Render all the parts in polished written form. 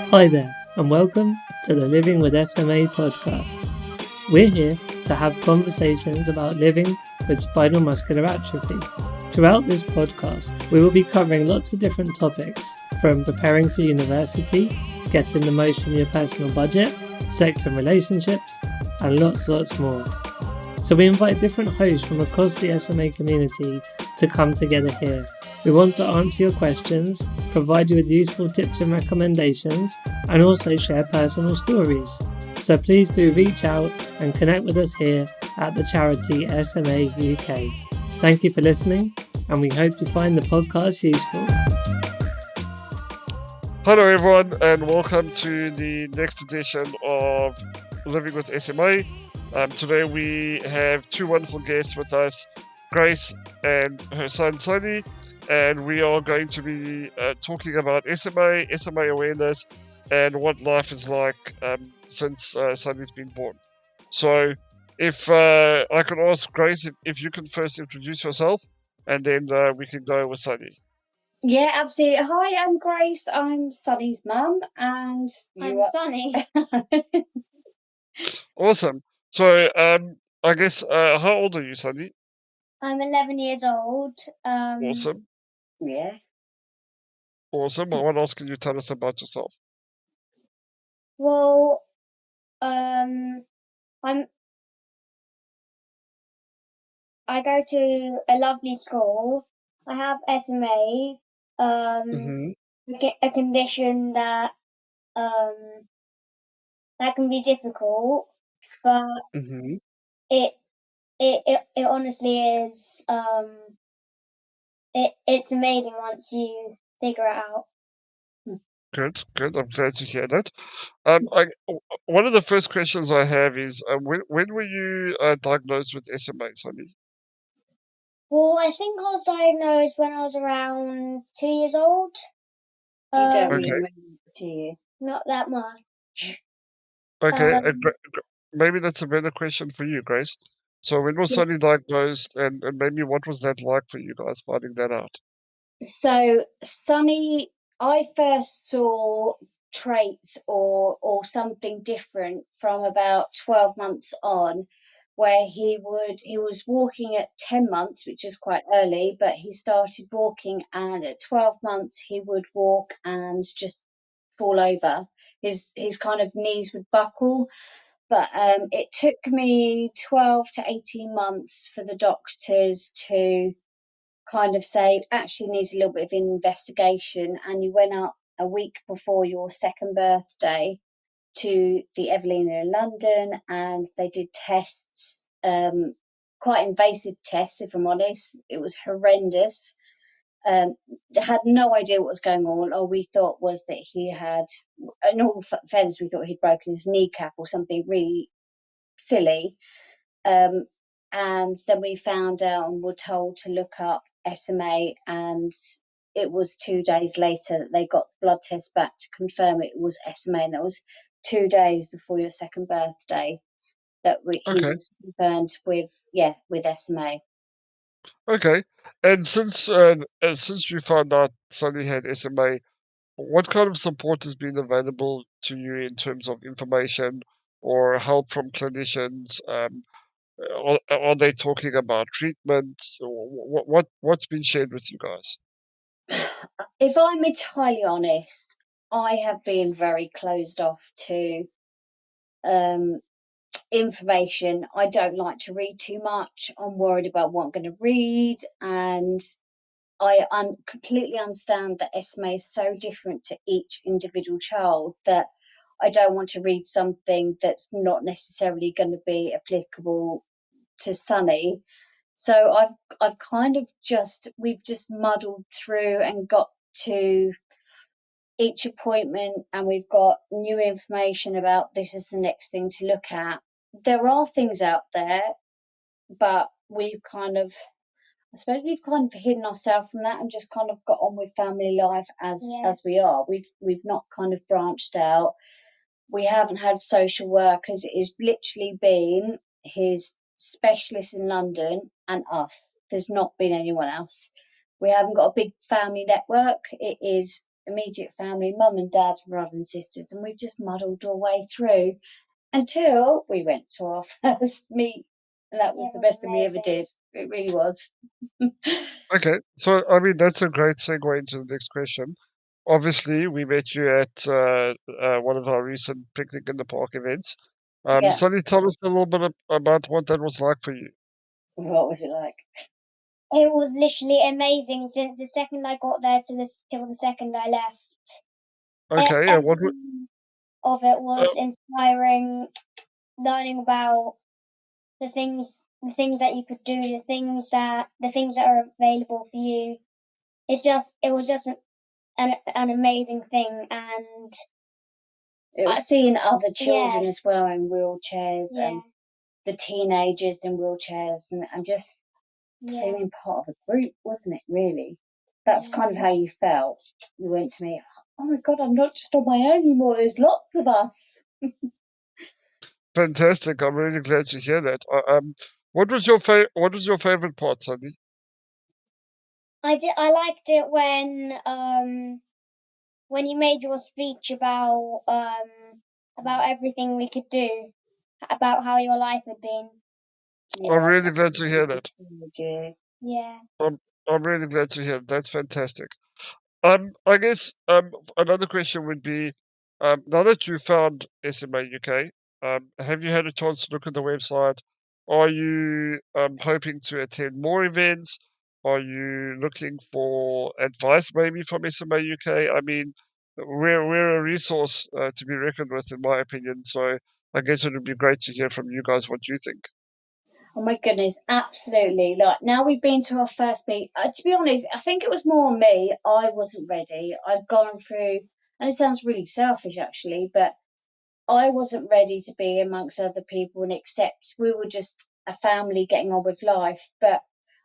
Hi there, and welcome to the Living with SMA podcast. We're here to have conversations about living with spinal muscular atrophy. Throughout this podcast, we will be covering lots of different topics, from preparing for university, getting the most from your personal budget, sex and relationships, and lots more. So we invite different hosts from across the SMA community to come together here. We want to answer your questions, provide you with useful tips and recommendations, and also share personal stories. So please do reach out and connect with us here at the charity SMA UK. Thank you for listening, and we hope you find the podcast useful. Hello everyone, and welcome to the next edition of Living with SMA. Today we have two wonderful guests with us, Grace and her son Sonny, and we are going to be talking about SMA awareness, and what life is like since Sonny's been born. So if I can ask Grace if you can first introduce yourself, and then we can go with Sonny. Yeah, absolutely. Hi, I'm Grace. I'm Sonny's mum, and I'm Sonny. Awesome. So I guess how old are you, Sonny? I'm 11 years old. Awesome. yeah. Awesome. What else can you tell us about yourself? Well, I go to a lovely school. I have SMA, a condition that that can be difficult, but it honestly is it's amazing once you figure it out. Good. I'm glad to hear that. One of the first questions I have is when were you diagnosed with SMA, Sonny? Well, I think I was diagnosed when I was around 2 years old. You don't Okay. remember, do you? Not that much. Okay. Maybe that's a better question for you, Grace. So when was Sonny diagnosed, and maybe what was that like for you guys finding that out? So, Sonny, I first saw traits or something different from about 12 months on, where he was walking at 10 months, which is quite early, but he started walking, and at 12 months he would walk and just fall over. His kind of knees would buckle. But it took me 12 to 18 months for the doctors to kind of say, actually needs a little bit of investigation. And you went up a week before your second birthday to the Evelina in London, and they did tests, quite invasive tests, if I'm honest. It was horrendous. Had no idea what was going on. All we thought was that he had, in all fairness, we thought he'd broken his kneecap or something really silly. And then we found out and were told to look up SMA, and it was 2 days later that they got the blood test back to confirm it was SMA, and that was 2 days before your second birthday that he was confirmed with SMA. Okay. And since you found out Sonny had SMA, what kind of support has been available to you in terms of information or help from clinicians? Are they talking about treatment? What's been shared with you guys? If I'm entirely honest, I have been very closed off to information. I don't like to read too much. I'm worried about what I'm going to read, and I completely understand that SMA is so different to each individual child that I don't want to read something that's not necessarily going to be applicable to Sonny. So I've kind of we've just muddled through and got to each appointment, and we've got new information about this is the next thing to look at. There are things out there, but we've kind of hidden ourselves from that and just kind of got on with family life as we are. We've not kind of branched out. We haven't had social workers. It has literally been his specialist in London and us. There's not been anyone else. We haven't got a big family network. It is immediate family, mum and dad, brother and sisters, and we just muddled our way through until we went to our first meet, and that was the best thing we ever did. It really was. Okay, so I mean that's a great segue into the next question. Obviously, we met you at one of our recent picnic in the park events. Yeah. Sonny, tell us a little bit about what that was like for you. What was it like? It was literally amazing since the second I got there till the second I left. Okay, and what? Everything of it was inspiring, learning about the things that you could do, the things that are available for you. It was just an amazing thing, and It was seeing other children Yeah. as well in wheelchairs and the teenagers in wheelchairs and just feeling part of a group, wasn't it, really? That's kind of how you felt. You went to me, oh my God, I'm not just on my own anymore. There's lots of us. Fantastic! I'm really glad to hear that. What was your favorite part, Sonny? I liked it when you made your speech about everything we could do, about how your life had been. I'm really glad to hear that. Yeah. I'm really glad to hear that. That's fantastic. I guess another question would be, now that you found SMA UK, have you had a chance to look at the website? Are you hoping to attend more events? Are you looking for advice maybe from SMA UK? I mean, we're a resource to be reckoned with, in my opinion. So I guess it would be great to hear from you guys what you think. Oh my goodness, absolutely. Like now we've been to our first meet. To be honest, I think it was more me. I wasn't ready. I'd gone through, and it sounds really selfish actually, but I wasn't ready to be amongst other people and accept we were just a family getting on with life. But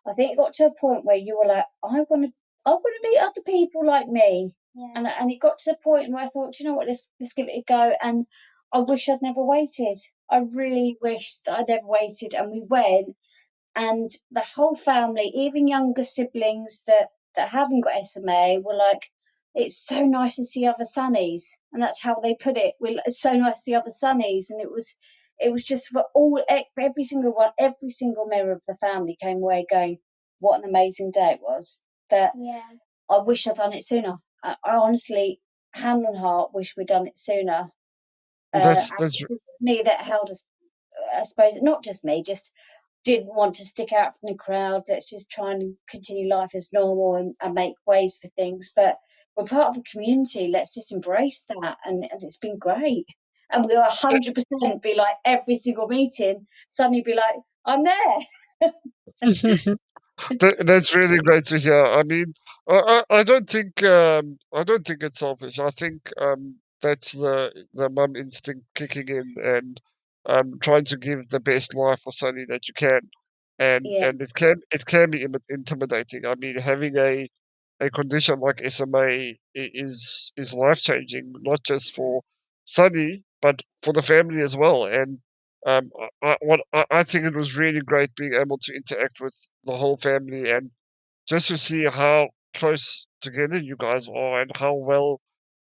I think it got to a point where you were like, I want to meet other people like me. Yeah. And it got to a point where I thought, you know what, let's give it a go. And I wish I'd never waited. I really wish that I'd never waited. And we went, and the whole family, even younger siblings that haven't got SMA, were like, it's so nice to see other Sonnies, and that's how they put it. It's so nice to see other Sonnies, and it was just for every single one, every single member of the family came away going, what an amazing day it was. That I wish I'd done it sooner. I honestly, hand on heart, wish we'd done it sooner. That's Me that held us, I suppose, not just me, just didn't want to stick out from the crowd. Let's just try and continue life as normal and make ways for things. But we're part of the community. Let's just embrace that. And it's been great. And we'll 100% be like every single meeting, suddenly be like, I'm there. That's really great to hear. I mean, I don't think it's selfish. I think that's the mum instinct kicking in and trying to give the best life for Sonny that you can, and it can be intimidating. I mean, having a condition like SMA is life changing, not just for Sonny but for the family as well. And I think it was really great being able to interact with the whole family and just to see how close together you guys are and how well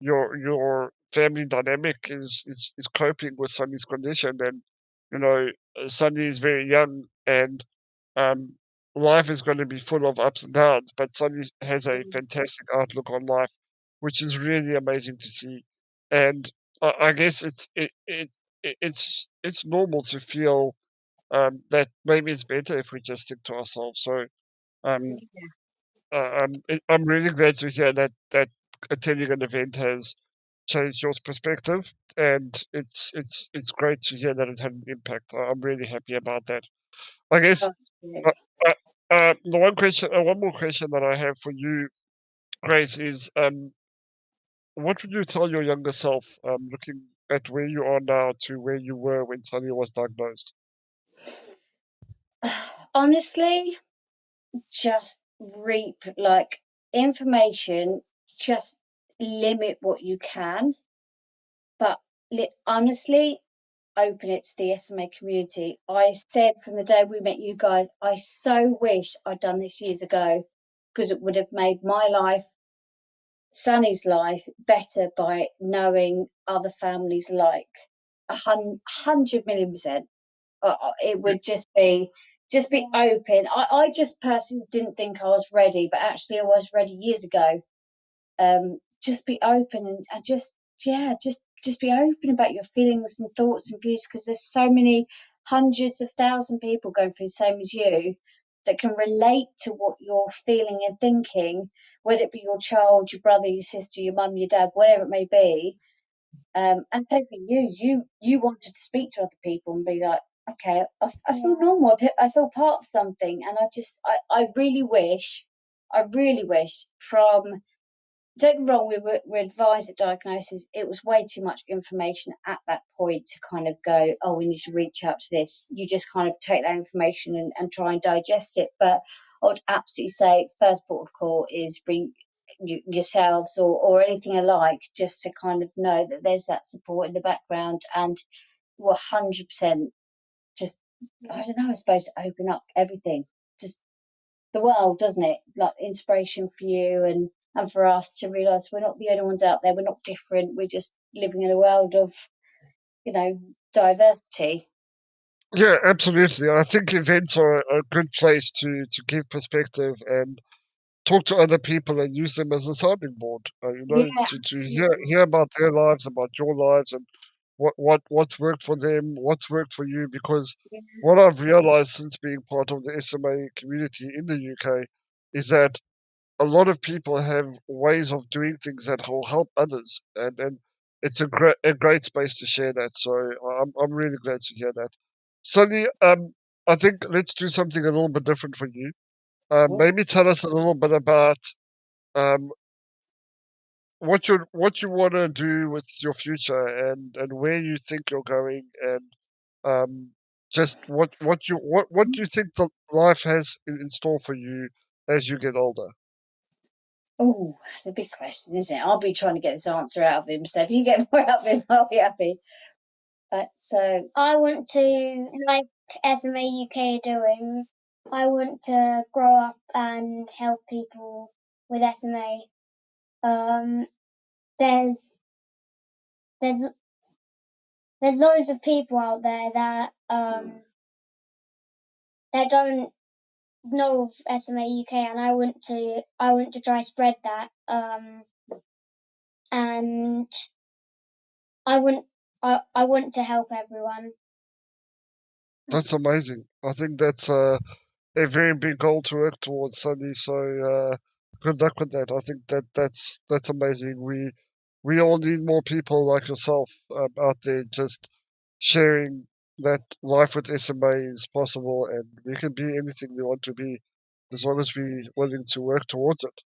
your family dynamic is coping with Sunny's condition. And you know, Sunny is very young, and um, life is going to be full of ups and downs. But Sunny has a fantastic outlook on life, which is really amazing to see. And I guess it's normal to feel that maybe it's better if we just stick to ourselves. So um, I'm really glad to hear that attending an event has changed your perspective, and it's great to hear that it had an impact. I'm really happy about that. I guess uh, one more question that I have for you, Grace, is what would you tell your younger self, looking at where you are now to where you were when Sonny was diagnosed? Honestly, just reap like information, just limit what you can, but honestly, open it to the SMA community. I said from the day we met you guys, I so wish I'd done this years ago because it would have made my life Sonny's life better by knowing other families like 100,000,000%. It would just be open. I just personally didn't think I was ready, but actually I was ready years ago. Just be open and just be open about your feelings and thoughts and views, because there's so many hundreds of thousand people going through the same as you that can relate to what you're feeling and thinking, whether it be your child, your brother, your sister, your mum, your dad, whatever it may be. And taking you wanted to speak to other people and be like, okay, I feel normal. I feel part of something, and I really wish from, don't get me wrong, we were advised at diagnosis. It was way too much information at that point to kind of go, oh, we need to reach out to this. You just kind of take that information and try and digest it. But I would absolutely say first port of call is bring yourselves or anything alike, just to kind of know that there's that support in the background, and we're 100% just, I don't know, I suppose to open up everything, just the world, doesn't it? Like inspiration for you and for us to realise we're not the only ones out there. We're not different. We're just living in a world of, diversity. Yeah, absolutely. I think events are a good place to give perspective and talk to other people and use them as a sounding board. Yeah, To hear about their lives, about your lives, and what's worked for them, what's worked for you. Because what I've realized since being part of the SMA community in the UK is that a lot of people have ways of doing things that will help others, and it's a great space to share that. So I'm really glad to hear that. Sonny, I think let's do something a little bit different for you. Maybe tell us a little bit about um, what you want to do with your future, and where you think you're going, and just what do you think the life has in store for you as you get older? Oh, that's a big question, isn't it? I'll be trying to get this answer out of him. So if you get more out of him, I'll be happy. So I want to, like SMA UK are doing, I want to grow up and help people with SMA. There's there's there's loads of people out there that that don't know of SMA UK, and I want to try spread that. And I want to help everyone. That's amazing. I think that's a very big goal to work towards, Sunny. So good luck with that. I think that's amazing. We all need more people like yourself out there, just sharing that life with SMA is possible, and we can be anything we want to be, as long as we're willing to work towards it.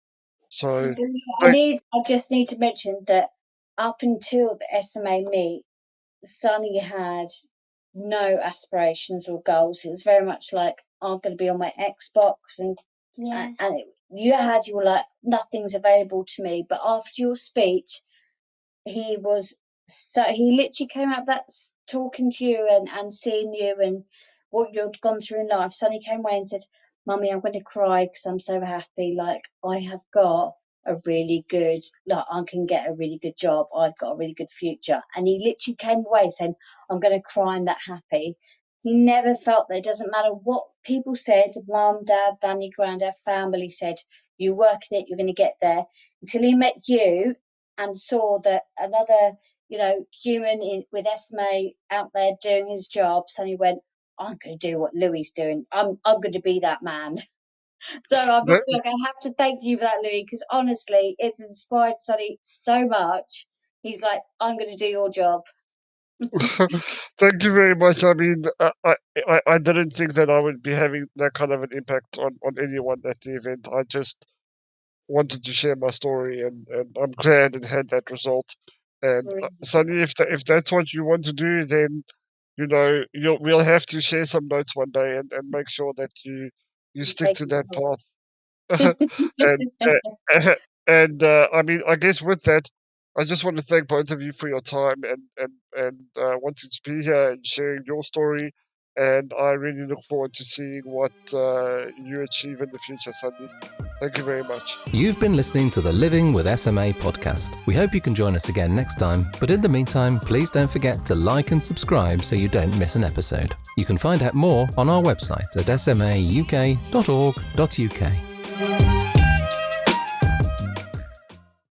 So I just need to mention that up until the SMA meet, Sonny had no aspirations or goals. It was very much like, I'm going to be on my Xbox, and you were like, nothing's available to me. But after your speech, he literally came out that talking to you and seeing you and what you'd gone through in life. Sonny came away and said, Mummy, I'm going to cry because I'm so happy. Like, I have got a really good, like, I can get a really good job. I've got a really good future. And he literally came away saying, I'm going to cry, I'm that happy. He never felt that it doesn't matter what people said, mum, dad, granny, granddad, family said, you work at it, you're going to get there, until he met you and saw that another, human with SMA out there doing his job. So he went, I'm going to do what Louis doing. I'm going to be that man. So I'm just that, like, I have to thank you for that, Louis, because honestly, it's inspired Sonny so much. He's like, I'm going to do your job. thank you very much. I mean, I didn't think that I would be having that kind of an impact on anyone at the event. I just wanted to share my story, and I'm glad it had that result. And Sunny, if that's what you want to do, then we'll have to share some notes one day, and make sure that you stick to that path. and I mean, I guess with that, I just want to thank both of you for your time and wanting to be here and sharing your story. and I really look forward to seeing what you achieve in the future, Sonny. Thank you very much. You've been listening to the Living with SMA podcast. We hope you can join us again next time, but in the meantime, please don't forget to like and subscribe so you don't miss an episode. You can find out more on our website at smauk.org.uk.